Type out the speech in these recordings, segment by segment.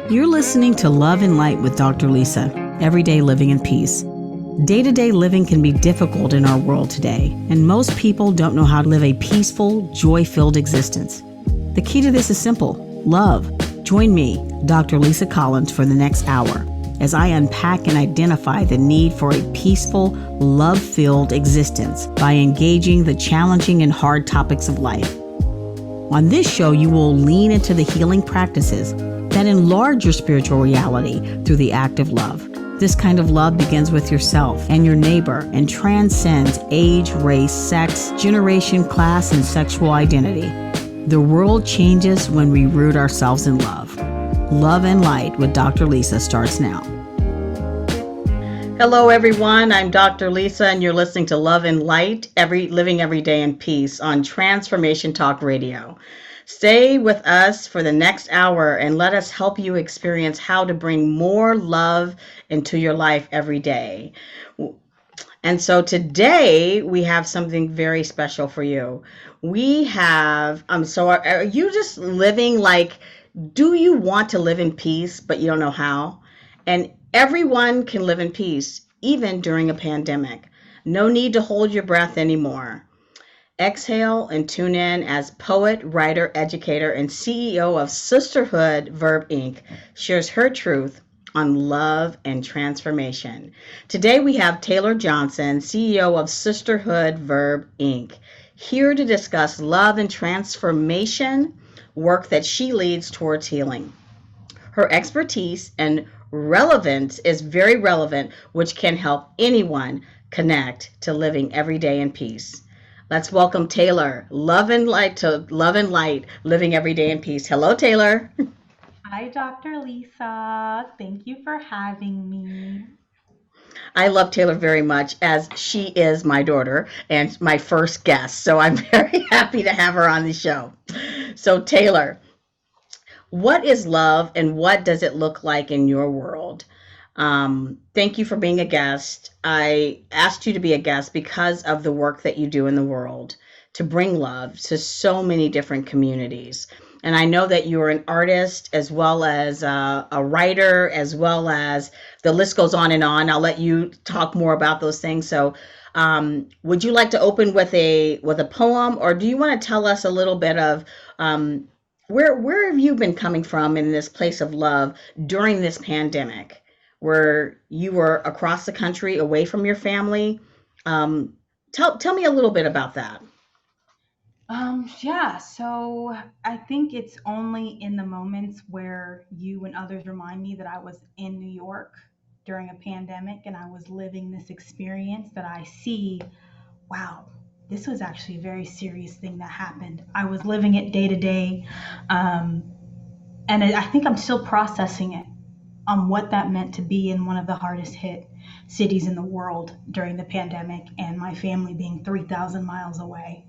You're listening to Love and Light with Dr. Lisa, Everyday Living in Peace. Day-to-day living can be difficult in our world today, and most people don't know how to live a peaceful, joy-filled existence. The key to this is simple: love. Join me, Dr. Lisa Collins, for the next hour as I unpack and identify the need for a peaceful, love-filled existence by engaging the challenging and hard topics of life. On this show, you will lean into the healing practices that enlarge your spiritual reality through the act of love. This kind of love begins with yourself and your neighbor and transcends age, race, sex, generation, class, and sexual identity. The world changes when we root ourselves in love. Love and Light with Dr. Lisa starts now. Hello, everyone. I'm Dr. Lisa, and you're listening to Love and Light, Living Every Day in Peace on Transformation Talk Radio. Stay with us for the next hour and let us help you experience how to bring more love into your life every day. And so today we have something very special for you. We have, are you just living do you want to live in peace, but you don't know how? And everyone can live in peace, even during a pandemic. No need to hold your breath anymore. Exhale and tune in as poet, writer, educator, and CEO of Sisterhood, Verb Inc. shares her truth on love and transformation. Today we have Tayllor Johnson, CEO of Sisterhood, Verb Inc., here to discuss love and transformation work that she leads towards healing. Her expertise and relevance is very relevant, which can help anyone connect to living every day in peace. Let's welcome Tayllor, Love and Light, Living Every Day in Peace. Hello, Tayllor. Hi, Dr. Lisa. Thank you for having me. I love Tayllor very much, as she is my daughter and my first guest. So I'm very happy to have her on the show. So Tayllor, what is love and what does it look like in your world? Thank you for being a guest. I asked you to be a guest because of the work that you do in the world to bring love to so many different communities. And I know that you're an artist as well as a writer, as well as the list goes on and on. I'll let you talk more about those things. So would you like to open with a poem, or do you want to tell us a little bit of where have you been coming from in this place of love during this pandemic, where you were across the country away from your family? Tell me a little bit about that. So I think it's only in the moments where you and others remind me that I was in New York during a pandemic and I was living this experience that I see, wow, this was actually a very serious thing that happened. I was living it day to day. And I think I'm still processing it on what that meant to be in one of the hardest hit cities in the world during the pandemic and my family being 3,000 miles away.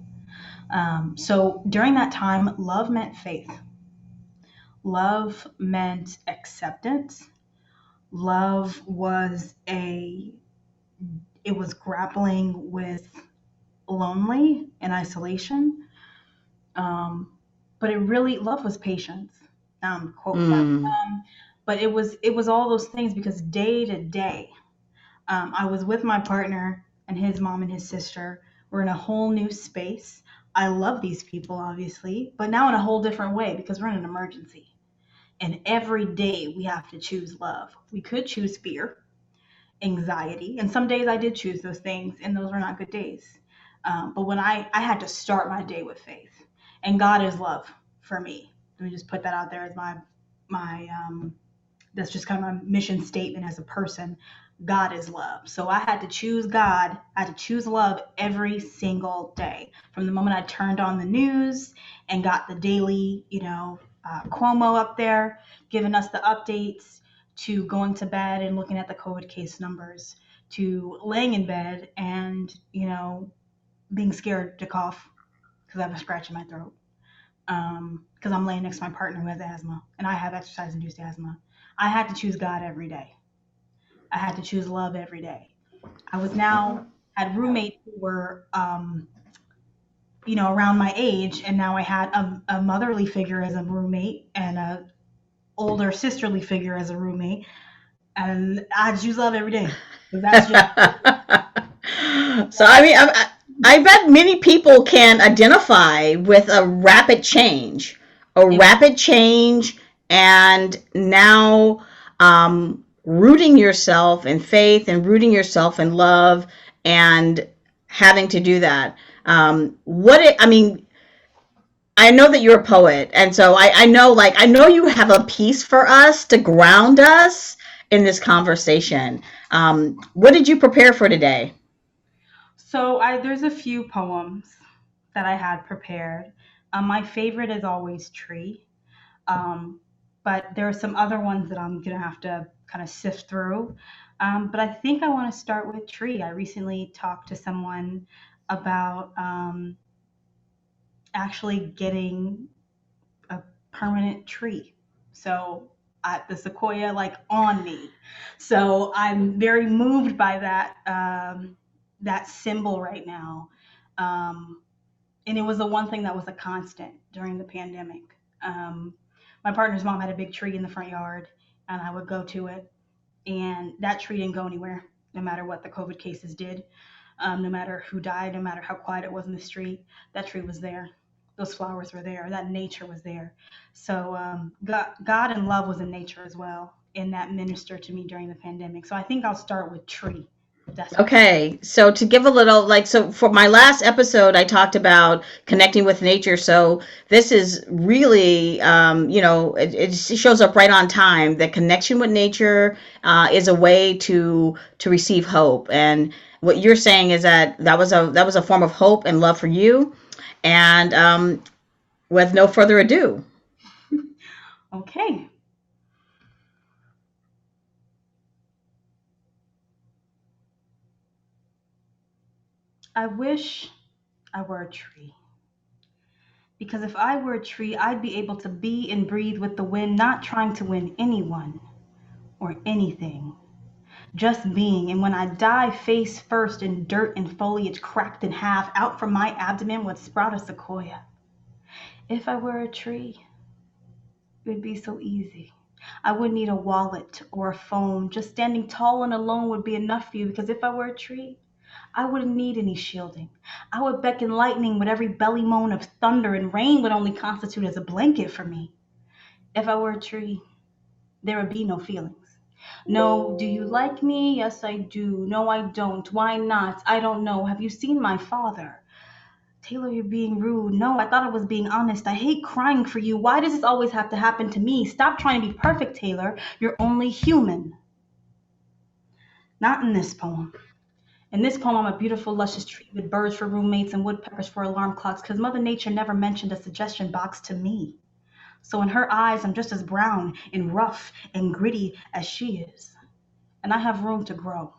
So during that time, love meant faith. Love meant acceptance. Love was it was grappling with lonely and isolation. But love was patience. Quote that. But it was all those things because day to day, I was with my partner and his mom and his sister. We're in a whole new space. I love these people, obviously, but now in a whole different way because we're in an emergency. And every day we have to choose love. We could choose fear, anxiety, and some days I did choose those things, and those were not good days. But when I had to start my day with faith, and God is love for me. Let me just put that out there as my that's just kind of my mission statement as a person. God is love. So I had to choose God. I had to choose love every single day. From the moment I turned on the news and got the daily, Cuomo up there giving us the updates, to going to bed and looking at the COVID case numbers, to laying in bed and, being scared to cough because I have a scratch in my throat. Because I'm laying next to my partner who has asthma and I have exercise-induced asthma. I had to choose God every day. I had to choose love every day. I was now had roommates who were, around my age, and now I had a motherly figure as a roommate and a older sisterly figure as a roommate, and I choose love every day. So that's just So I mean, I bet many people can identify with a it. rapid change, and now rooting yourself in faith and rooting yourself in love and having to do that. I mean, I know that you're a poet, and so I know, like, I know you have a piece for us to ground us in this conversation. What did you prepare for today? So there's a few poems that I had prepared. My favorite is always Tree, um, but there are some other ones that I'm gonna have to kind of sift through. But I think I want to start with Tree. I recently talked to someone about actually getting a permanent tree. So the sequoia like on me. So I'm very moved by that symbol right now. Um, and it was the one thing that was a constant during the pandemic. Um, my partner's mom had a big tree in the front yard, and I would go to it, and that tree didn't go anywhere, no matter what the COVID cases did, no matter who died, no matter how quiet it was in the street. That tree was there. Those flowers were there. That nature was there. So God and love was in nature as well, and that ministered to me during the pandemic. So I think I'll start with tree. If that's okay. Okay, so to give a little, like, so for my last episode, I talked about connecting with nature. So this is really, it shows up right on time. The connection with nature is a way to receive hope. And what you're saying is that was a form of hope and love for you. And with no further ado, Okay. I wish I were a tree. Because if I were a tree, I'd be able to be and breathe with the wind, not trying to win anyone or anything, just being. And when I die face first in dirt and foliage cracked in half, out from my abdomen would sprout a sequoia. If I were a tree, it would be so easy. I wouldn't need a wallet or a phone. Just standing tall and alone would be enough for you, because if I were a tree, I wouldn't need any shielding. I would beckon lightning with every belly moan of thunder, and rain would only constitute as a blanket for me. If I were a tree, there would be no feelings. No, do you like me? Yes, I do. No, I don't. Why not? I don't know. Have you seen my father? Taylor, you're being rude. No, I thought I was being honest. I hate crying for you. Why does this always have to happen to me? Stop trying to be perfect, Taylor. You're only human. Not in this poem. In this poem, I'm a beautiful, luscious tree with birds for roommates and woodpeckers for alarm clocks, because Mother Nature never mentioned a suggestion box to me. So in her eyes, I'm just as brown and rough and gritty as she is. And I have room to grow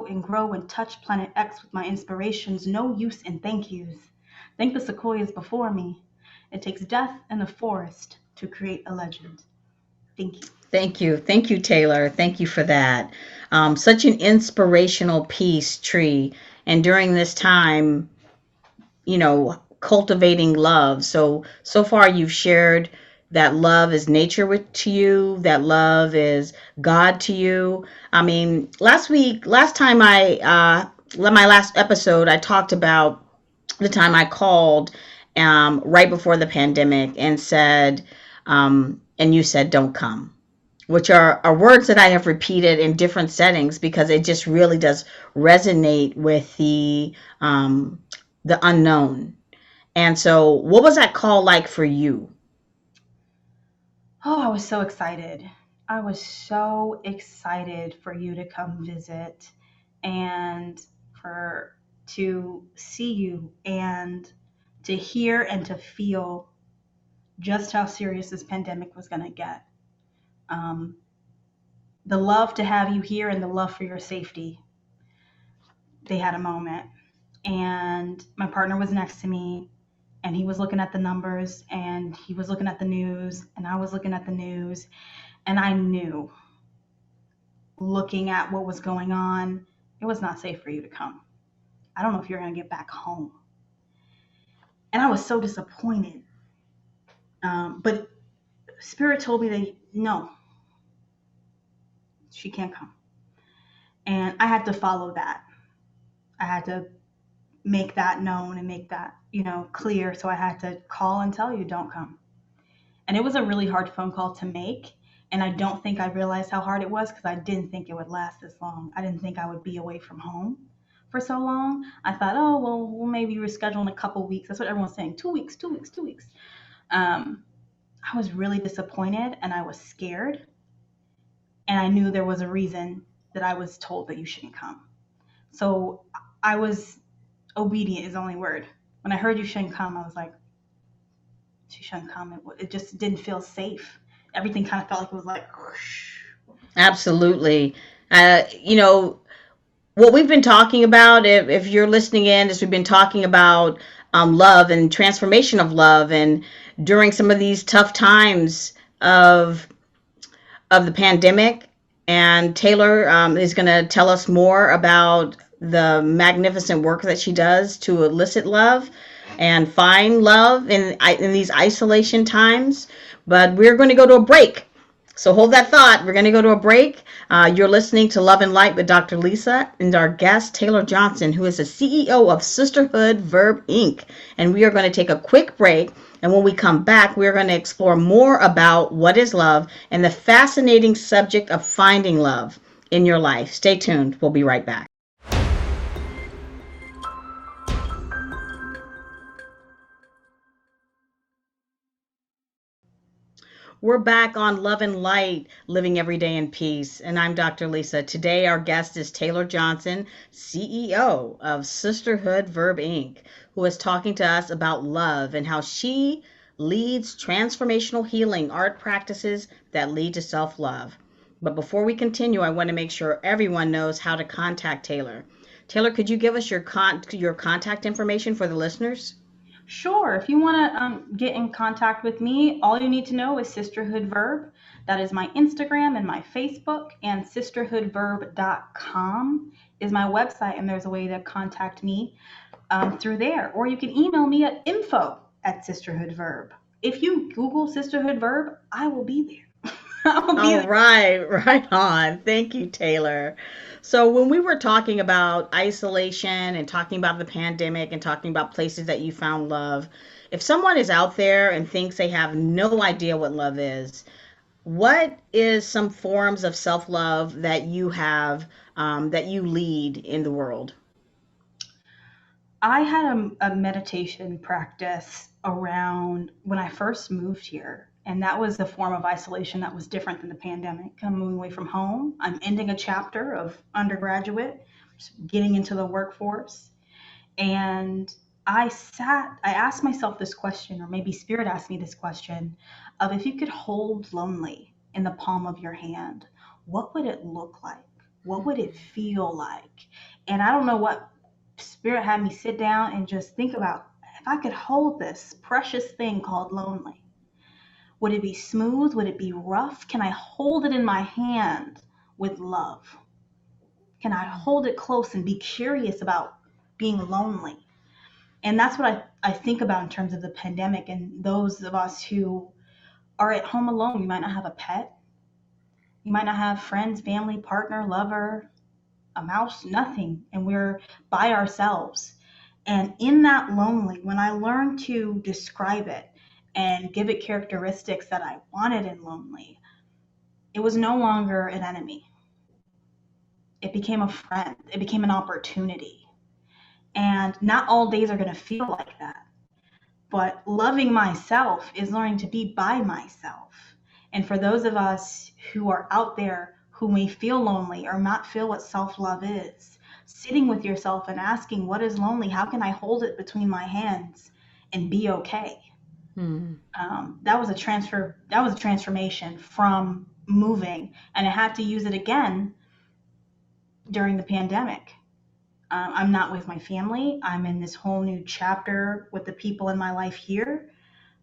and touch Planet X with my inspirations. No use in thank yous. Thank the sequoias before me. It takes death in the forest to create a legend. Thank you. thank you, Taylor. Thank you for that. Such an inspirational piece, Tree. And during this time, cultivating love. So far you've shared that love is nature to you, that love is God to you. I mean, last time my last episode, I talked about the time I called right before the pandemic and said, and you said, don't come, which are words that I have repeated in different settings because it just really does resonate with the unknown. And so, what was that call like for you? Oh, I was so excited. I was so excited for you to come visit and for to see you and to hear and to feel just how serious this pandemic was going to get. Um, the love to have you here and the love for your safety. They had a moment, and my partner was next to me, and he was looking at the numbers, and he was looking at the news, and I was looking at the news, and I knew looking at what was going on, it was not safe for you to come. I don't know if you're going to get back home. And I was so disappointed. But Spirit told me that no, she can't come. And I had to follow that. I had to make that known and make that, clear. So I had to call and tell you, don't come. And it was a really hard phone call to make. And I don't think I realized how hard it was because I didn't think it would last this long. I didn't think I would be away from home for so long. I thought, oh, well, we'll maybe reschedule in a couple weeks. That's what everyone's saying. 2 weeks, 2 weeks, 2 weeks. I was really disappointed and I was scared. And I knew there was a reason that I was told that you shouldn't come. So I was obedient is the only word. When I heard you shouldn't come, I was like, she shouldn't come. It just didn't feel safe. Everything kind of felt like it was like, whoosh. Absolutely. What we've been talking about, if you're listening in, is we've been talking about love and transformation of love. And during some of these tough times of the pandemic, and Tayllor is going to tell us more about the magnificent work that she does to elicit love and find love in these isolation times. But we're going to go to a break. So hold that thought. We're going to go to a break. You're listening to Love and Light with Dr. Lisa and our guest, Tayllor Johnson, who is the CEO of Sisterhood, Verb, Inc. And we are going to take a quick break. And when we come back, we're going to explore more about what is love and the fascinating subject of finding love in your life. Stay tuned. We'll be right back. We're back on Love and Light, Living Every Day in Peace. And I'm Dr. Lisa. Today, our guest is Tayllor Johnson, CEO of Sisterhood, Verb, Inc., who is talking to us about love and how she leads transformational healing art practices that lead to self-love. But before we continue, I want to make sure everyone knows how to contact Tayllor. Tayllor, could you give us your contact information for the listeners? Sure. If you want to get in contact with me, all you need to know is Sisterhood Verb. That is my Instagram and my Facebook, and sisterhoodverb.com is my website, and there's a way to contact me through there. Or you can email me at info@sisterhoodverb. If you Google Sisterhood Verb, I will be there. All right, right on. Thank you, Tayllor. So when we were talking about isolation and talking about the pandemic and talking about places that you found love, if someone is out there and thinks they have no idea what love is, what is some forms of self-love that you have that you lead in the world? I had a meditation practice around when I first moved here. And that was a form of isolation that was different than the pandemic. I'm moving away from home. I'm ending a chapter of undergraduate, getting into the workforce. And I asked myself this question, or maybe Spirit asked me this question, of if you could hold lonely in the palm of your hand, what would it look like? What would it feel like? And I don't know what Spirit had me sit down and just think about, if I could hold this precious thing called lonely, would it be smooth? Would it be rough? Can I hold it in my hand with love? Can I hold it close and be curious about being lonely? And that's what I think about in terms of the pandemic and those of us who are at home alone. You might not have a pet. You might not have friends, family, partner, lover, a mouse, nothing. And we're by ourselves. And in that lonely, when I learned to describe it and give it characteristics that I wanted in lonely, it was no longer an enemy. It became a friend. It became an opportunity. And not all days are going to feel like that. But loving myself is learning to be by myself. And for those of us who are out there who may feel lonely or not feel what self-love is, sitting with yourself and asking, what is lonely? How can I hold it between my hands and be okay? That was a transformation from moving, and I had to use it again during the pandemic. I'm not with my family. I'm in this whole new chapter with the people in my life here.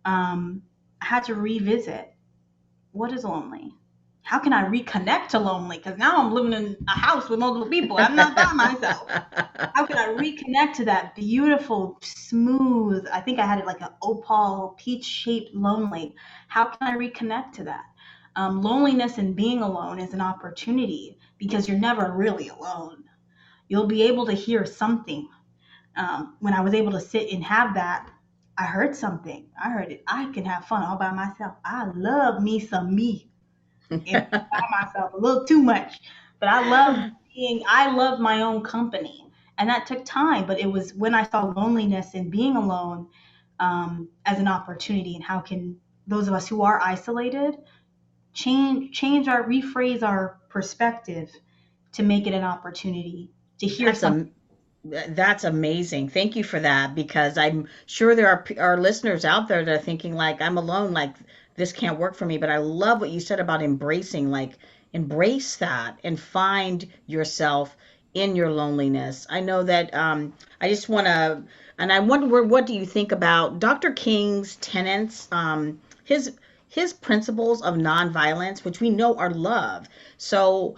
I had to revisit, what is lonely? how can I reconnect to lonely? Because now I'm living in a house with multiple people. I'm not by myself. How can I reconnect to that beautiful, smooth? I think I had it like an opal, peach shaped lonely. How can I reconnect to that? Loneliness and being alone is an opportunity because you're never really alone. You'll be able to hear something. When I was able to sit and have that, I heard something. I heard it. I can have fun all by myself. I love me some me and by myself a little too much. But I love my own company. And that took time, but it was when I saw loneliness and being alone as an opportunity, and how can those of us who are isolated rephrase our perspective to make it an opportunity to hear That's something. a That's amazing. Thank you for that, because I'm sure there are listeners out there that are thinking like I'm alone, like this can't work for me. But I love what you said about embracing, like embrace that and find yourself in your loneliness. I know that I just want to, and I wonder what do you think about Dr. King's tenets, his principles of nonviolence, which we know are love. So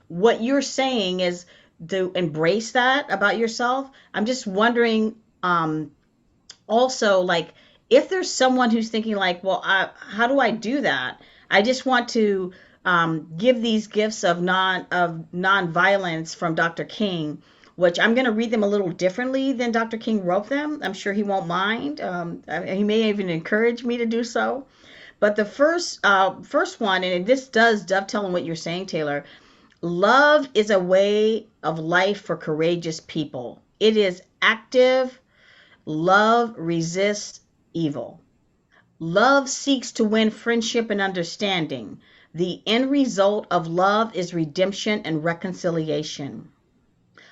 what you're saying is to embrace that about yourself. I'm just wondering, also, like, if there's someone who's thinking like, well, how do I do that? I just want to give these gifts of nonviolence from Dr. King, which I'm going to read them a little differently than Dr. King wrote them. I'm sure he won't mind. He may even encourage me to do so. But the first one, and this does dovetail on what you're saying, Taylor. Love is a way of life for courageous people. It is active. Love resists evil. Love seeks to win friendship and understanding. The end result of love is redemption and reconciliation.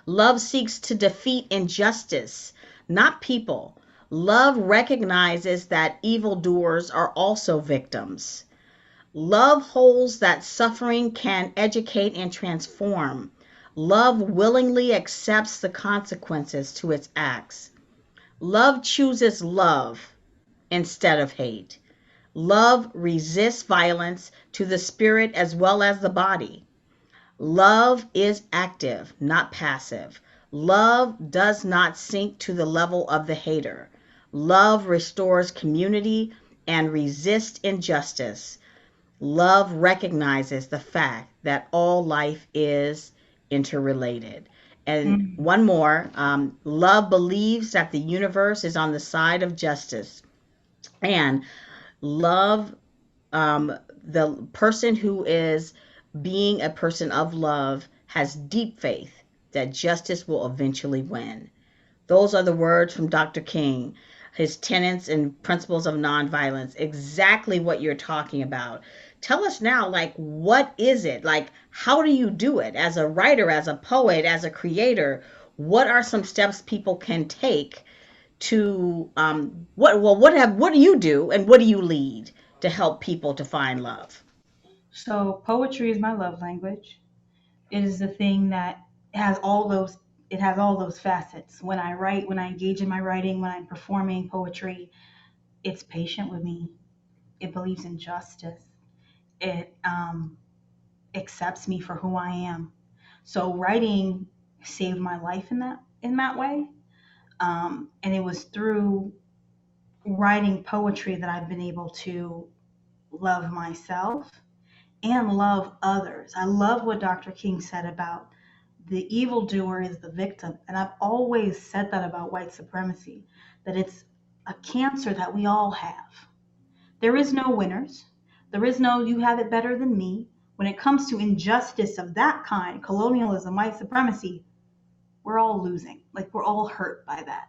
Love seeks to defeat injustice, not people. Love recognizes that evildoers are also victims. Love holds that suffering can educate and transform. Love willingly accepts the consequences to its acts. Love chooses love instead of hate. Love resists violence to the spirit as well as the body. Love is active, not passive. Love does not sink to the level of the hater. Love restores community and resists injustice. Love recognizes the fact that all life is interrelated. And Mm. one more, love believes that the universe is on the side of justice. And love, the person who is being a person of love has deep faith that justice will eventually win. Those are the words from Dr. King, his tenets and principles of nonviolence, exactly what you're talking about. Tell us now, like, what is it? Like, how do you do it as a writer, as a poet, as a creator? What are some steps people can take to what do you do and what do you lead to help people to find love? So poetry is my love language. It is the thing that has all those it has all those facets. When I write, when I engage in my writing, when I'm performing poetry, it's patient with me. It believes in justice. It accepts me for who I am. So writing saved my life in that way. And it was through writing poetry that I've been able to love myself and love others. I love what Dr. King said about the evildoer is the victim. And I've always said that about white supremacy, that it's a cancer that we all have. There is no winners. There is no you have it better than me. When it comes to injustice of that kind, colonialism, white supremacy, we're all losing. Like we're all hurt by that.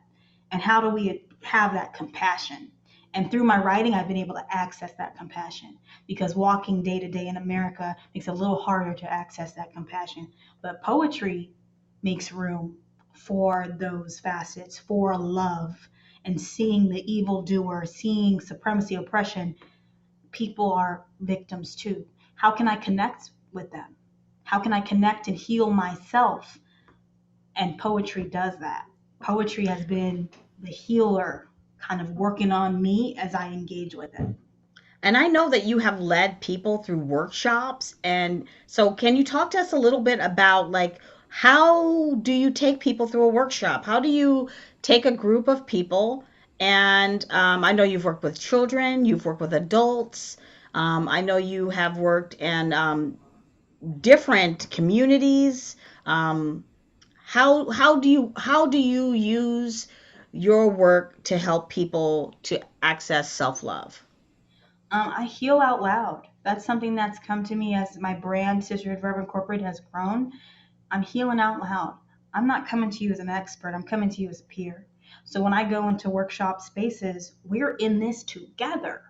And how do we have that compassion? And through my writing, I've been able to access that compassion because walking day to day in America makes it a little harder to access that compassion. But poetry makes room for those facets, for love, and seeing the evildoer, seeing supremacy, oppression. People are victims too. How can I connect with them? How can I connect and heal myself? And poetry does that. Poetry has been the healer kind of working on me as I engage with it. And I know that you have led people through workshops. And so, can you talk to us a little bit about like how do you take people through a workshop? How do you take a group of people? And I know you've worked with children, you've worked with adults. I know you have worked in different communities. Um, how do you use your work to help people to access self love? I heal out loud. That's something that's come to me as my brand, Sisterhood Verb Incorporated, has grown. I'm healing out loud. I'm not coming to you as an expert. I'm coming to you as a peer. So when I go into workshop spaces, we're in this together.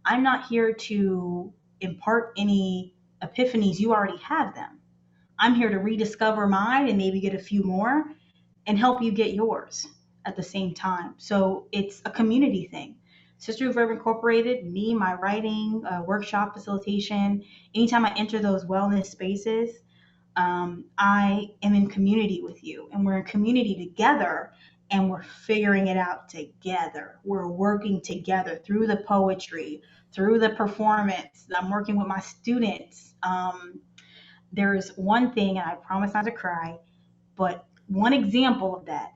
I'm not here to impart any epiphanies. You already have them. I'm here to rediscover mine and maybe get a few more and help you get yours at the same time. So it's a community thing. Sister of Verb Incorporated, me, my writing, workshop facilitation, anytime I enter those wellness spaces, I am in community with you, and we're in community together, and we're figuring it out together. We're working together through the poetry, through the performance. I'm working with my students. There's one thing, and I promise not to cry, but one example of that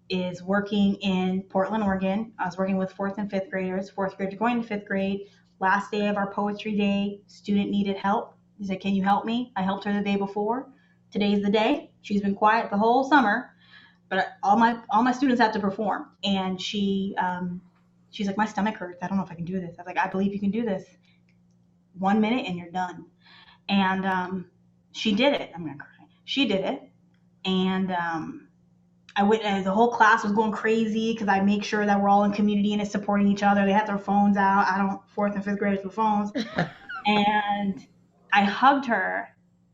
is working in Portland, Oregon. I was working with fourth and fifth graders, fourth grade going to fifth grade. Last day of our poetry day, student needed help. He said, "Can you help me?" I helped her the day before. Today's the day. She's been quiet the whole summer, but all my students have to perform. And she's like, "My stomach hurts. I don't know if I can do this." I was like, "I believe you can do this. 1 minute and you're done." And she did it. I'm gonna cry. She did it, and I went. The whole class was going crazy because I make sure that we're all in community and it's supporting each other. They had their phones out. I don't fourth and fifth graders with phones, and I hugged her.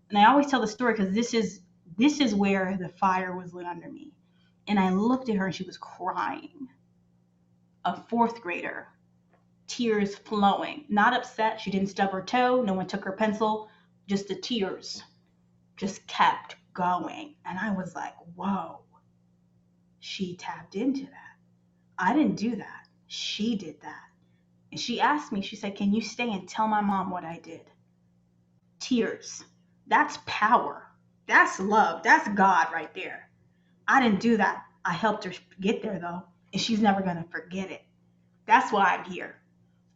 And I always tell the story because this is where the fire was lit under me. And I looked at her and she was crying. A fourth grader, tears flowing, not upset. She didn't stub her toe. No one took her pencil. Just the tears just kept going. And I was like, whoa, she tapped into that. I didn't do that. She did that. And she asked me, she said, "Can you stay and tell my mom what I did?" Tears. That's power. That's love. That's God right there. I didn't do that. I helped her get there though, and she's never going to forget it. That's why I'm here.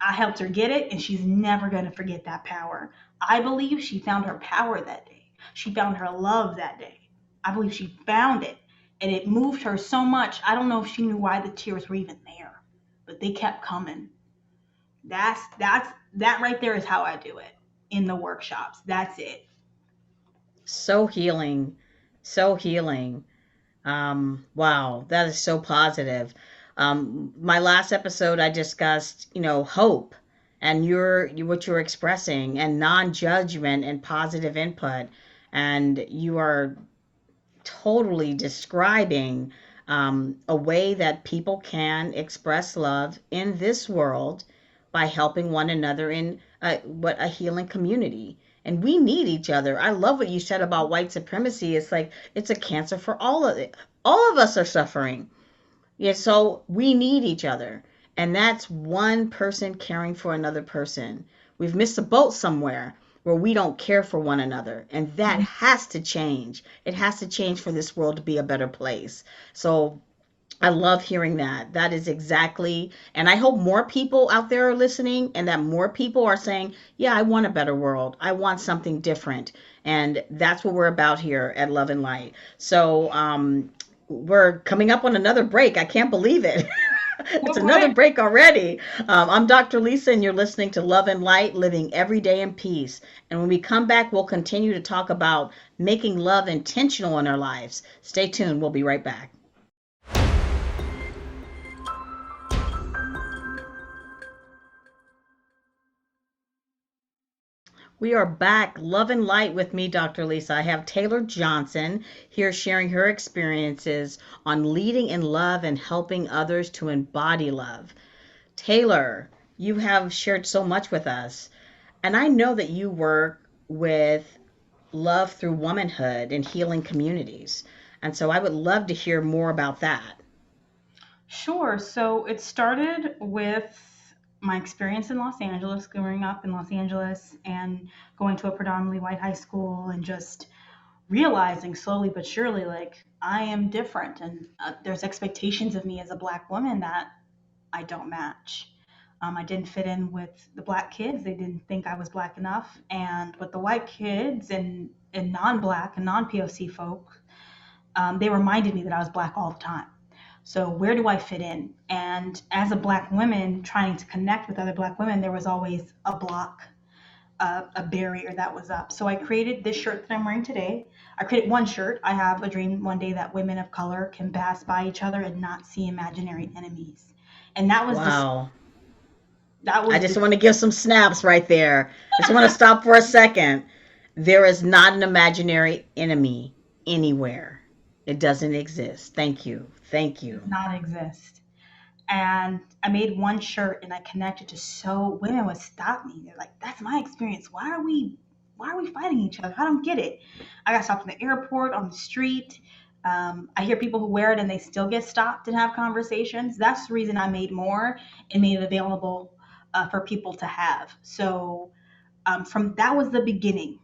I helped her get it, and she's never going to forget that power. I believe she found her power that day. She found her love that day. I believe she found it, and it moved her so much. I don't know if she knew why the tears were even there, but they kept coming. That right there is how I do it in the workshops. That's it. So healing, so healing. Wow, that is so positive. My last episode, I discussed, hope and what you're expressing and non-judgment and positive input. And you are totally describing a way that people can express love in this world by helping one another in what a healing community. And we need each other. I love what you said about white supremacy. It's like it's a cancer for all of it. All of us are suffering. Yeah, so we need each other. And that's one person caring for another person. We've missed a boat somewhere where we don't care for one another. And that has to change. It has to change for this world to be a better place. So I love hearing that. That is exactly, and I hope more people out there are listening and that more people are saying, yeah, I want a better world. I want something different. And that's what we're about here at Love and Light. So, we're coming up on another break. I can't believe it. It's another Okay. break already. I'm Dr. Lisa, and you're listening to Love and Light, living every day in peace. And when we come back, we'll continue to talk about making love intentional in our lives. Stay tuned. We'll be right back. We are back, Love and Light with me, Dr. Lisa. I have Tayllor Johnson here sharing her experiences on leading in love and helping others to embody love. Tayllor, you have shared so much with us, and I know that you work with love through womanhood and healing communities. And so I would love to hear more about that. Sure. So it started with my experience in Los Angeles, growing up in Los Angeles and going to a predominantly white high school, and just realizing slowly but surely, like, I am different, and there's expectations of me as a Black woman that I don't match. I didn't fit in with the Black kids. They didn't think I was Black enough. And with the white kids and non-Black and non-POC folk, they reminded me that I was Black all the time. So where do I fit in? And as a Black woman trying to connect with other Black women, there was always a block, a barrier that was up. So I created this shirt that I'm wearing today. I created one shirt. I have a dream one day that women of color can pass by each other and not see imaginary enemies. And Wow. that I was just the want to give some snaps right there. I just want to stop for a second. There is not an imaginary enemy anywhere. It doesn't exist. Thank you. Thank you. does not exist. And I made one shirt and I connected to, so women would stop me. They're like, that's my experience. Why are we fighting each other? I don't get it. I got stopped in the airport, on the street. I hear people who wear it and they still get stopped and have conversations. That's the reason I made more and made it available for people to have. So from that was the beginning,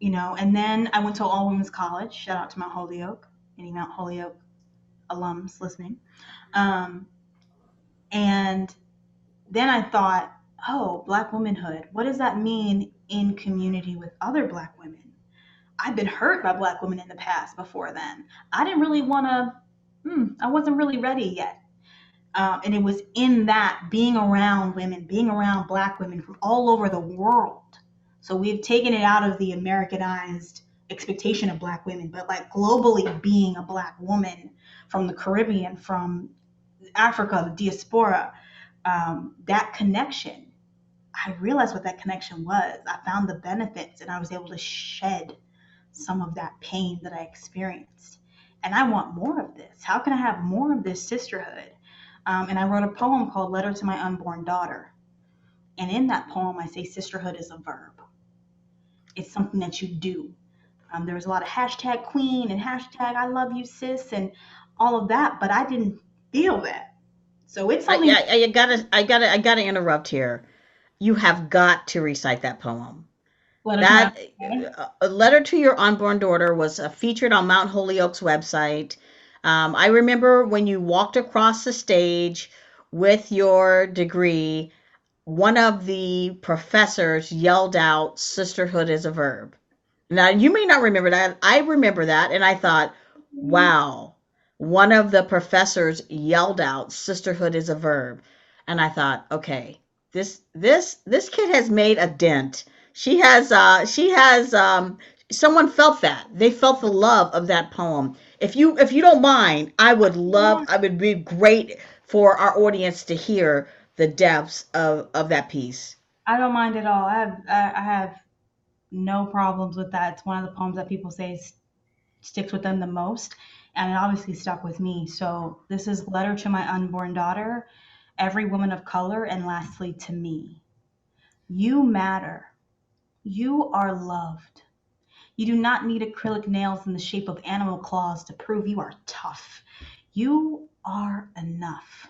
And then I went to all women's college. Shout out to Mount Holyoke, any Mount Holyoke alums listening. Um, and then I thought, oh, Black womanhood. What does that mean in community with other Black women? I've been hurt by Black women in the past before then. I didn't really want to, I wasn't really ready yet. And it was in that, being around women, being around Black women from all over the world. So we've taken it out of the Americanized expectation of Black women, but like globally being a Black woman from the Caribbean, from Africa, the diaspora, that connection, I realized what that connection was. I found the benefits and I was able to shed some of that pain that I experienced. And I want more of this. How can I have more of this sisterhood? And I wrote a poem called Letter to My Unborn Daughter. And in that poem, I say sisterhood is a verb. It's something that you do. There was a lot of hashtag queen and hashtag I love you, sis, and all of that, but I didn't feel that. So it's something. I gotta interrupt here. You have got to recite that poem. Letter to my That okay. A letter to your unborn daughter was featured on Mount Holyoke's website. I remember when you walked across the stage with your degree, one of the professors yelled out, "Sisterhood is a verb." Now, you may not remember that. I remember that, and I thought, wow, one of the professors yelled out, "Sisterhood is a verb." And I thought, okay, this kid has made a dent. She has someone felt that. They felt the love of that poem. If you don't mind, I would be great for our audience to hear the depths of that piece. I don't mind at all. I have no problems with that. It's one of the poems that people say sticks with them the most, and it obviously stuck with me. So this is Letter to My Unborn Daughter, Every Woman of Color, and lastly to me. You matter. You are loved. You do not need acrylic nails in the shape of animal claws to prove you are tough. You are enough.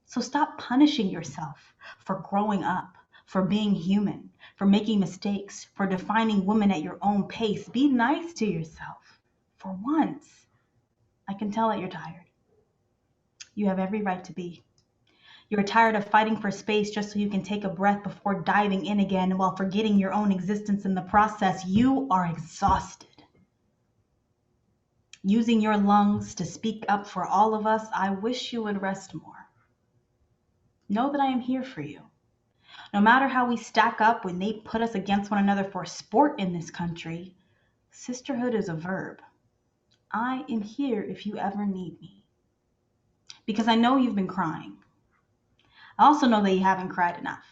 So stop punishing yourself for growing up, for being human, for making mistakes, for defining women at your own pace. Be nice to yourself. For once, I can tell that you're tired. You have every right to be. You're tired of fighting for space just so you can take a breath before diving in again while forgetting your own existence in the process. You are exhausted. Using your lungs to speak up for all of us, I wish you would rest more. Know that I am here for you. No matter how we stack up when they put us against one another for sport in this country, sisterhood is a verb. I am here if you ever need me. Because I know you've been crying. I also know that you haven't cried enough.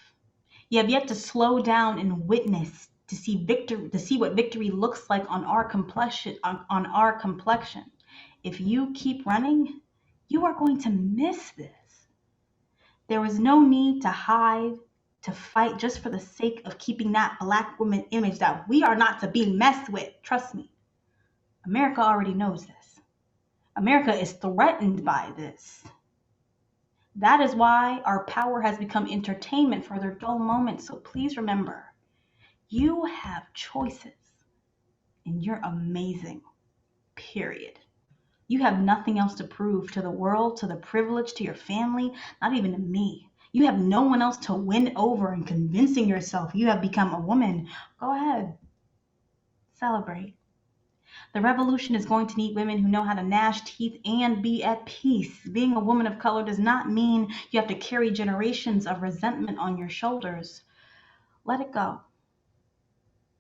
You have yet to slow down and witness to see what victory looks like on our complexion. If you keep running, you are going to miss this. There is no need to hide, to fight just for the sake of keeping that Black woman image that we are not to be messed with. Trust me, America already knows this. America is threatened by this. That is why our power has become entertainment for their dull moments. So please remember, you have choices and you're amazing, period. You have nothing else to prove to the world, to the privilege, to your family, not even to me. You have no one else to win over and convincing yourself you have become a woman. Go ahead, celebrate. The revolution is going to need women who know how to gnash teeth and be at peace. Being a woman of color does not mean you have to carry generations of resentment on your shoulders. Let it go.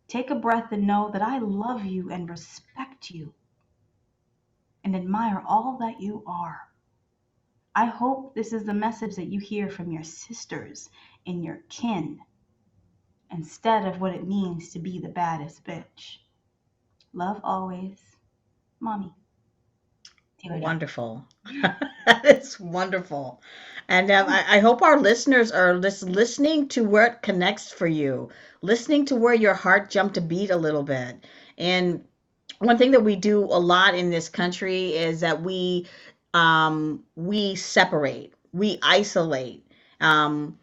Take a breath and know that I love you and respect you and admire all that you are. I hope this is the message that you hear from your sisters and your kin instead of what it means to be the baddest bitch. Love always, Mommy. Tayllor Johnson. Wonderful. That is wonderful. And I hope our listeners are listening to where it connects for you, listening to where your heart jumped a beat a little bit. And one thing that we do a lot in this country is that we separate, we isolate. Um,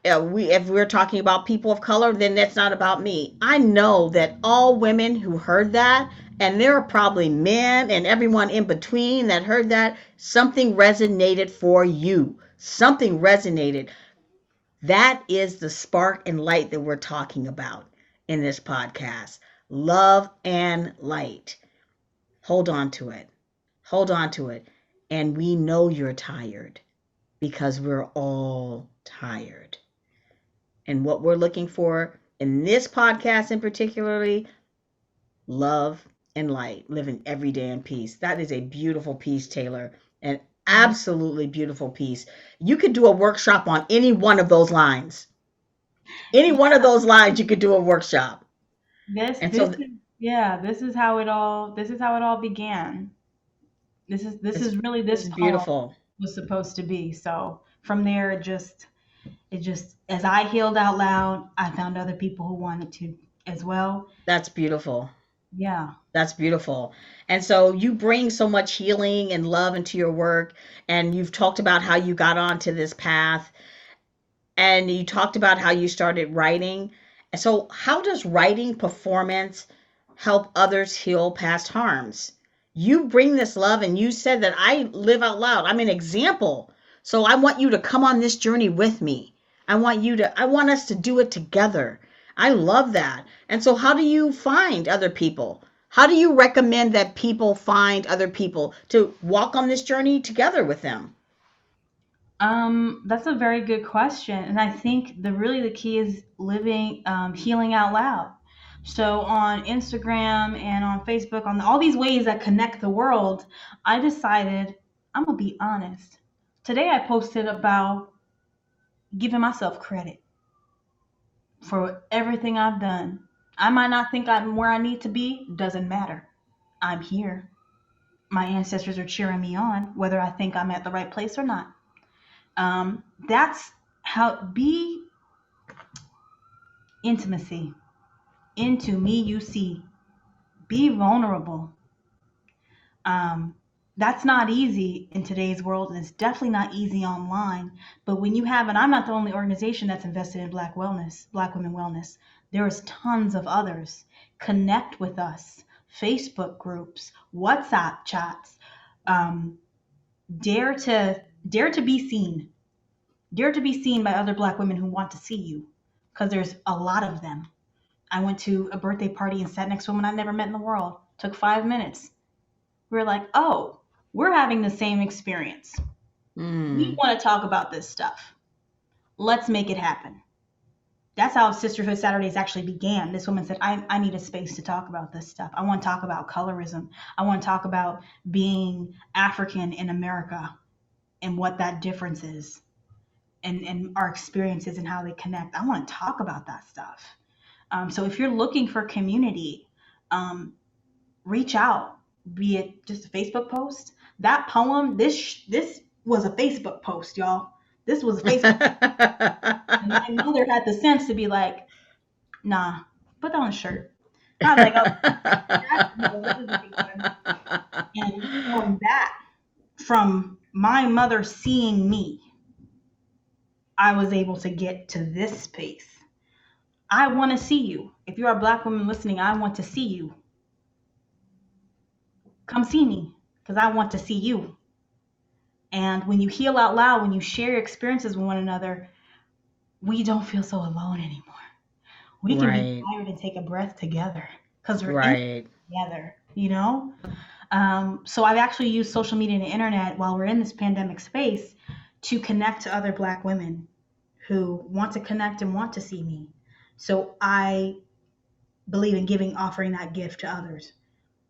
we if we're talking about people of color, then that's not about me. I know that all women who heard that, and there are probably men and everyone in between that heard that, something resonated for you. Something resonated. That is the spark and light that we're talking about in this podcast. Love and light. Hold on to it. Hold on to it. And we know you're tired because we're all tired. And what we're looking for in this podcast in particularly, love and light, living every day in peace. That is a beautiful piece, Tayllor. An absolutely beautiful piece. You could do a workshop on any one of those lines. Any one of those lines, you could do a workshop. This And this so is yeah, this is how it all began. This is really this it's poem beautiful. was supposed to be. So from there it just as I healed out loud, I found other people who wanted to as well. That's beautiful. Yeah. That's beautiful. And so you bring so much healing and love into your work. And you've talked about how you got onto this path. And you talked about how you started writing. So, how does writing performance help others heal past harms? You bring this love, and you said that I live out loud. I'm an example. So, I want you to come on this journey with me. I want us to do it together. I love that. And so, how do you find other people? How do you recommend that people find other people to walk on this journey together with them? That's a very good question, and I think the key is living, healing out loud. So on Instagram and on Facebook, on all these ways that connect the world, I decided I'm gonna be honest. Today I posted about giving myself credit for everything I've done. I might not think I'm where I need to be, doesn't matter. I'm here. My ancestors are cheering me on, whether I think I'm at the right place or not. That's how be intimacy into me you see. Be vulnerable. Um, that's not easy in today's world, and it's definitely not easy online. But when you have, and I'm not the only organization that's invested in Black wellness, Black women wellness. There's tons of others. Connect with us. Facebook groups, WhatsApp chats. Um, dare to dare to be seen. Dare to be seen by other Black women who want to see you, because there's a lot of them. I went to a birthday party and sat next to a woman I never met in the world. Took 5 minutes. We were like, oh, we're having the same experience. We Mm. want to talk about this stuff. Let's make it happen. That's how Sisterhood Saturdays actually began. This woman said, I need a space to talk about this stuff. I want to talk about colorism. I want to talk about being African in America and what that difference is and our experiences and how they connect. I want to talk about that stuff. So if you're looking for community, um, reach out, be it just a Facebook post. That poem, this was a Facebook post, y'all. This was a Facebook. And my mother had the sense to be like, nah, put that on a shirt. I was like, oh, this is a big one. And from that, from my mother seeing me. I was able to get to this space. I want to see you. If you're a Black woman listening, I want to see you. Come see me because I want to see you. And when you heal out loud, when you share your experiences with one another, we don't feel so alone anymore. We can be Right. tired and take a breath together because we're in it Right. together, you know? So I've actually used social media and the internet while we're in this pandemic space to connect to other Black women who want to connect and want to see me. So I believe in giving, offering that gift to others.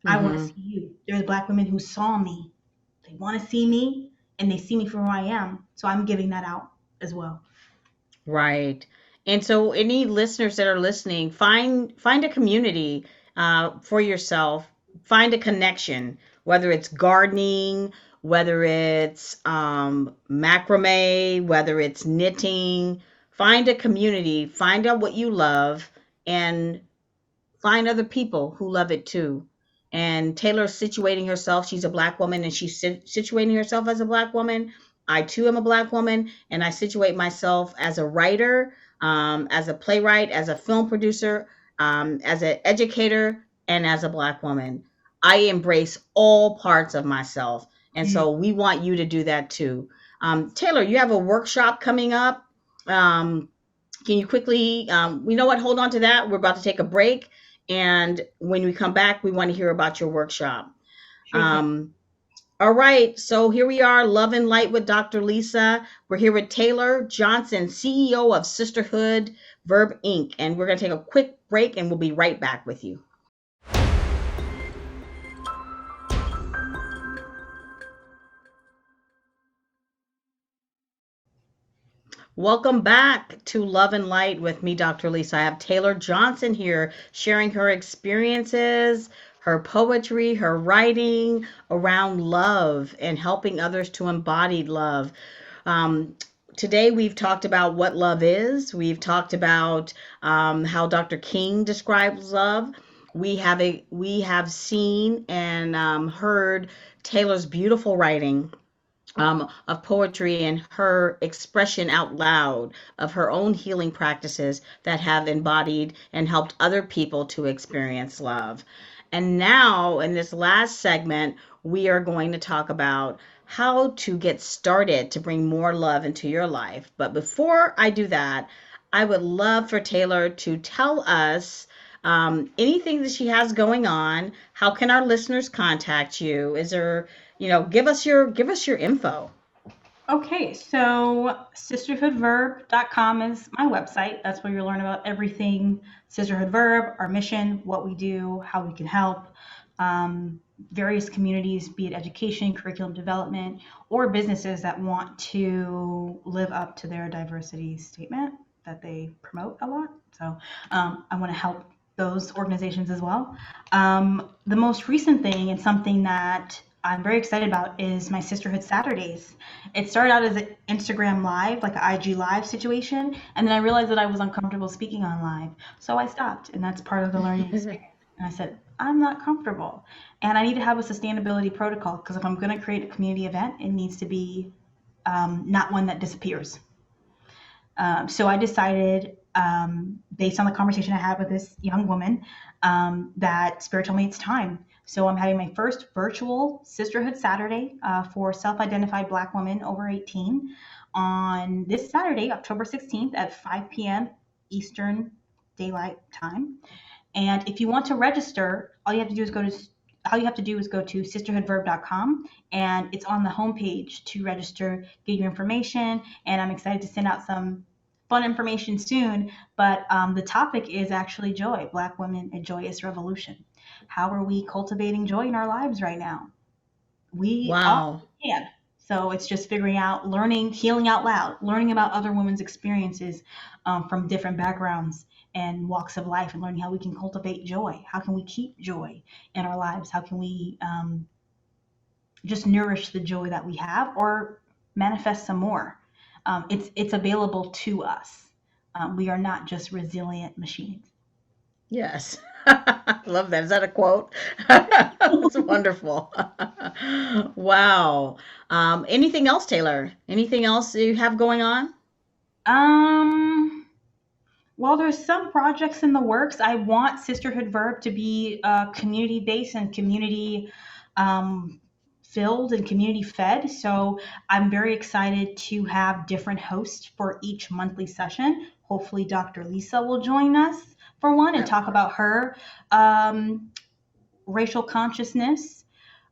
I want to Mm-hmm. see you. There's Black women who saw me. They want to see me and they see me for who I am. So I'm giving that out as well. Right. And so any listeners that are listening, find a community for yourself. Find a connection, whether it's gardening, whether it's macrame, whether it's knitting. Find a community, find out what you love, and find other people who love it too. And Taylor's situating herself. She's a Black woman and she's situating herself as a Black woman. I too am a Black woman and I situate myself as a writer, as a playwright, as a film producer, as an educator, and as a Black woman. I embrace all parts of myself. And Mm. so we want you to do that too. Taylor, you have a workshop coming up. Um, can you quickly, you know what? Hold on to that. We're about to take a break. And when we come back, we want to hear about your workshop. Sure thing. Um, all right. So here we are, Love and Light with Dr. Lisa. We're here with Tayllor Johnson, CEO of Sisterhood, Verb Inc. And we're going to take a quick break and we'll be right back with you. Welcome back to Love and Light with me, Dr. Lisa. I have Tayllor Johnson here sharing her experiences, her poetry, her writing around love and helping others to embody love. Um, Today, we've talked about what love is. We've talked about how Dr. King describes love. We have seen and heard Taylor's beautiful writing of poetry and her expression out loud of her own healing practices that have embodied and helped other people to experience love. And now, in this last segment, we are going to talk about how to get started to bring more love into your life. But before I do that, I would love for Tayllor to tell us anything that she has going on. How can our listeners contact you? Is there, give us your info. Okay, so sisterhoodverb.com is my website. That's where you'll learn about everything Sisterhood Verb, our mission, what we do, how we can help, um, various communities, be it education, curriculum development, or businesses that want to live up to their diversity statement that they promote a lot. So I want to help those organizations as well. The most recent thing and something that I'm very excited about is my Sisterhood Saturdays. It started out as an Instagram live, like an IG live situation, and then I realized that I was uncomfortable speaking on live. So I stopped, and that's part of the learning experience. And I said, I'm not comfortable. And I need to have a sustainability protocol because if I'm going to create a community event, it needs to be not one that disappears. So I decided, based on the conversation I had with this young woman, that Spirit told me it's time. So I'm having my first virtual Sisterhood Saturday for self-identified Black women over 18 on this Saturday, October 16th at 5 p.m. Eastern Daylight Time. And if you want to register, all you have to do is go to sisterhoodverb.com, and it's on the homepage to register, get your information, and I'm excited to send out some fun information soon. But the topic is actually joy, Black women, a joyous revolution. How are we cultivating joy in our lives right now? We all Wow. can. So it's just figuring out, learning, healing out loud, learning about other women's experiences from different backgrounds and walks of life, and learning how we can cultivate joy. How can we keep joy in our lives? How can we just nourish the joy that we have, or manifest some more? It's available to us. We are not just resilient machines. Yes. Love that. Is that a quote? That's wonderful. Wow. Anything else, Tayllor? Anything else you have going on? Um, well, there's some projects in the works. I want Sisterhood Verb to be community based and community um, filled and community fed. So I'm very excited to have different hosts for each monthly session. Hopefully, Dr. Lisa will join us for one and talk about her um, racial consciousness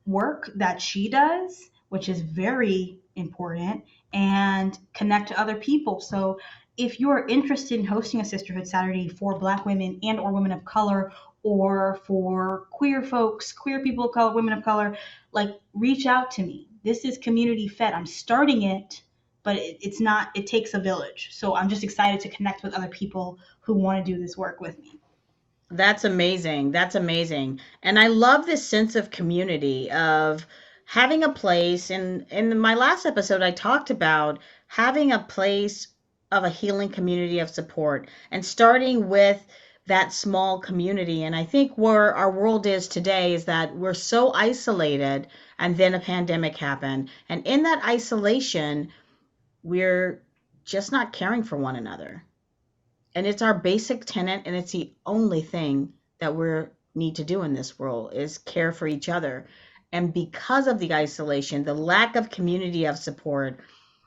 work that she does, which is very important, and connect to other people. So if you're interested in hosting a Sisterhood Saturday for Black women and or women of color, or for queer folks, queer people of color, women of color, like reach out to me. This is community fed. I'm starting it, but it's not, it takes a village. So I'm just excited to connect with other people who want to do this work with me. That's amazing. That's amazing. And I love this sense of community, of having a place. And in my last episode, I talked about having a place of a healing community of support and starting with that small community. And I think where our world is today is that we're so isolated, and then a pandemic happened. And in that isolation, we're just not caring for one another, and it's our basic tenet, and it's the only thing that we need to do in this world is care for each other. And because of the isolation, the lack of community of support,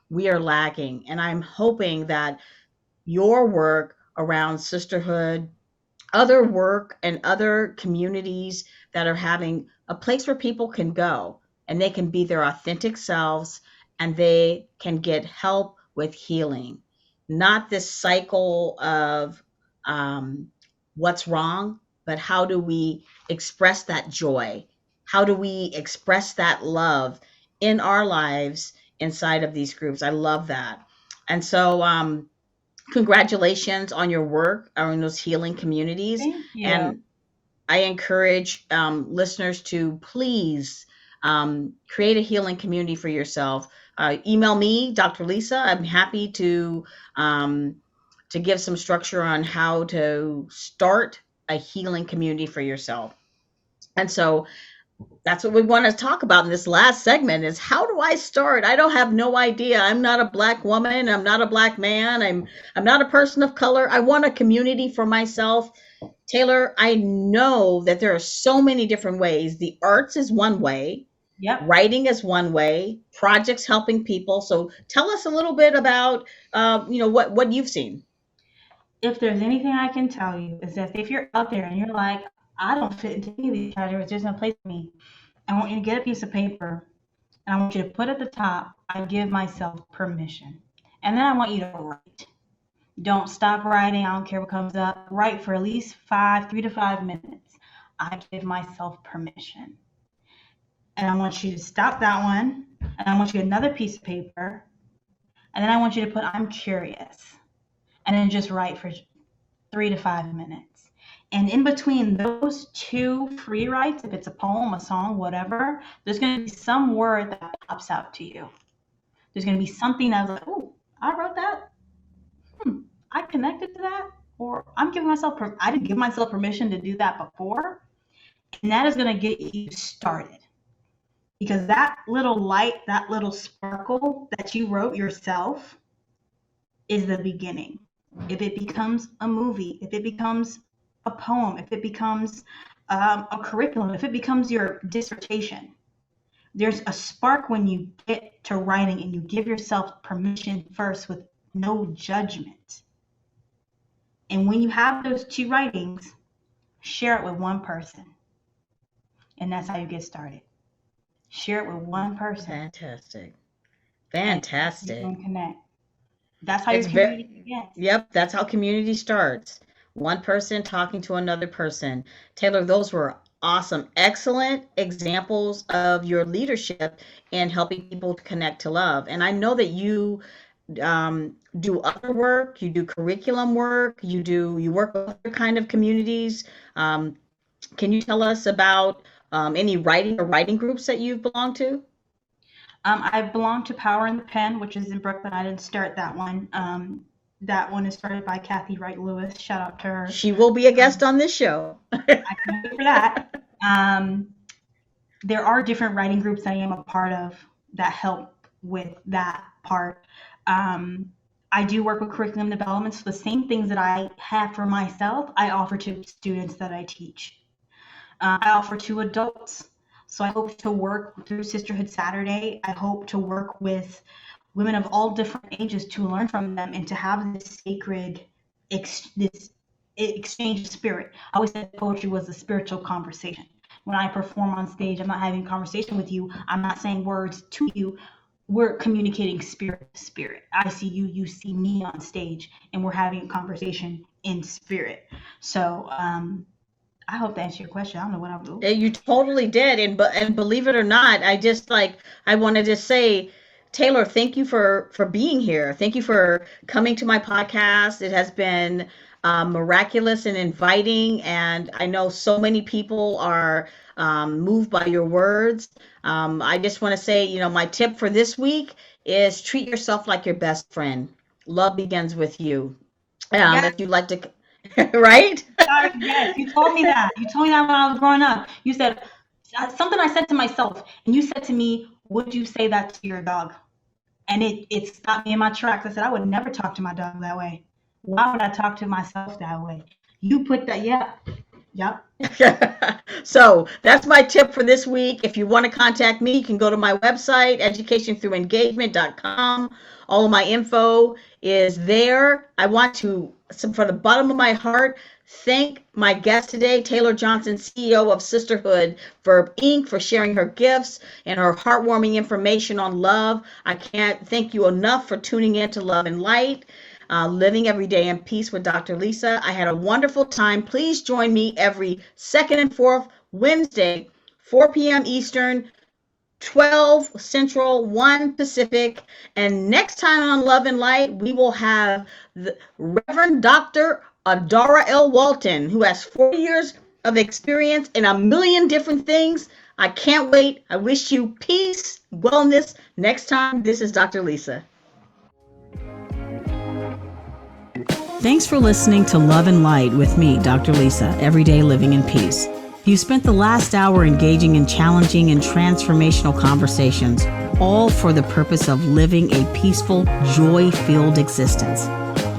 we are lacking. And I'm hoping that your work around sisterhood, other work, and other communities that are having a place where people can go and they can be their authentic selves, and they can get help with healing, not this cycle of um, what's wrong, but how do we express that joy? How do we express that love in our lives inside of these groups? I love that. And so, congratulations on your work in those healing communities. Thank you. And I encourage listeners to please create a healing community for yourself. Email me, Dr. Lisa. I'm happy um, to give some structure on how to start a healing community for yourself. And so that's what we want to talk about in this last segment, is how do I start? I don't have no idea. I'm not a black woman, I'm not a black man, I'm not a person of color. I want a community for myself. Tayllor, I know that there are so many different ways. The arts is one way, Yep. writing is one way, projects helping people. So tell us a little bit about what you've seen. If there's anything I can tell you is that if you're out there and you're like, I don't fit into any of these categories, there's no place for me. I want you to get a piece of paper and I want you to put at the top, I give myself permission. And then I want you to write. Don't stop writing. I don't care what comes up. Write for at least 3 to 5 minutes. I give myself permission. And I want you to stop that one. And I want you another piece of paper. And then I want you to put, I'm curious. And then just write for 3 to 5 minutes. And in between those two free writes, if it's a poem, a song, whatever, there's going to be some word that pops out to you. There's going to be something that's like, oh, I wrote that. I connected to that. Or I didn't give myself permission to do that before. And that is going to get you started. Because that little light, that little sparkle that you wrote yourself is the beginning. If it becomes a movie, if it becomes a poem, if it becomes a curriculum, if it becomes your dissertation, there's a spark when you get to writing and you give yourself permission first with no judgment. And when you have those two writings, share it with one person. And that's how you get started. Share it with one person. Fantastic. Fantastic. You can connect. That's how your community begins. Yep, that's how community starts. One person talking to another person. Tayllor, those were awesome, excellent examples of your leadership in helping people to connect to love. And I know that you do other work, you do curriculum work, you work with other kind of communities. Can you tell us about any writing groups that you've belonged to? I belong to Power in the Pen, which is in Brooklyn. I didn't start that one. That one is started by Kathy Wright Lewis. Shout out to her. She will be a guest on this show. I can wait for that. There are different writing groups I am a part of that help with that part. I do work with curriculum development, so the same things that I have for myself, I offer to students that I teach. I offer to adults. So I hope to work through Sisterhood Saturday. I hope to work with women of all different ages to learn from them and to have this sacred this exchange of spirit. I always said poetry was a spiritual conversation. When I perform on stage, I'm not having a conversation with you. I'm not saying words to you. We're communicating spirit to spirit. I see you, you see me on stage, and we're having a conversation in spirit. So I hope that answered your question. I don't know what I would do. You totally did, and believe it or not, I wanted to say, Tayllor, thank you for being here. Thank you for coming to my podcast. It has been miraculous and inviting, and I know so many people are moved by your words. I just want to say, my tip for this week is treat yourself like your best friend. Love begins with you. Yes. If you'd like to, right? Yes, you told me that. You told me that when I was growing up. You said something I said to myself, and you said to me, would you say that to your dog? And it stopped me in my tracks. I said, I would never talk to my dog that way. Why would I talk to myself that way? You put that, yeah. Yep. So that's my tip for this week. If you want to contact me, you can go to my website, educationthroughengagement.com. All of my info is there. I want to, from the bottom of my heart, thank my guest today, Tayllor Johnson, CEO of Sisterhood, Verb Inc., for sharing her gifts and her heartwarming information on love. I can't thank you enough for tuning in to Love and Light. Living Every Day in Peace with Dr. Lisa. I had a wonderful time. Please join me every second and fourth Wednesday, 4 p.m. Eastern, 12 Central, 1 Pacific. And next time on Love and Light, we will have the Reverend Dr. Adara L. Walton, who has 40 years of experience in a million different things. I can't wait. I wish you peace, wellness. Next time, this is Dr. Lisa. Thanks for listening to Love and Light with me, Dr. Lisa, Everyday Living in Peace. You spent the last hour engaging in challenging and transformational conversations, all for the purpose of living a peaceful, joy-filled existence.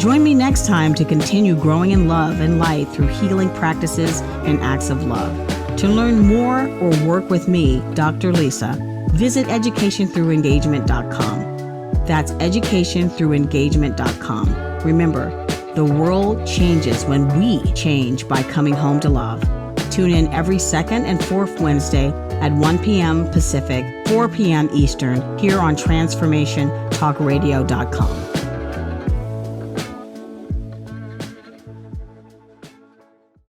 Join me next time to continue growing in love and light through healing practices and acts of love. To learn more or work with me, Dr. Lisa, visit educationthroughengagement.com. That's educationthroughengagement.com. Remember, the world changes when we change by coming home to love. Tune in every second and fourth Wednesday at 1 p.m. Pacific, 4 p.m. Eastern, here on TransformationTalkRadio.com.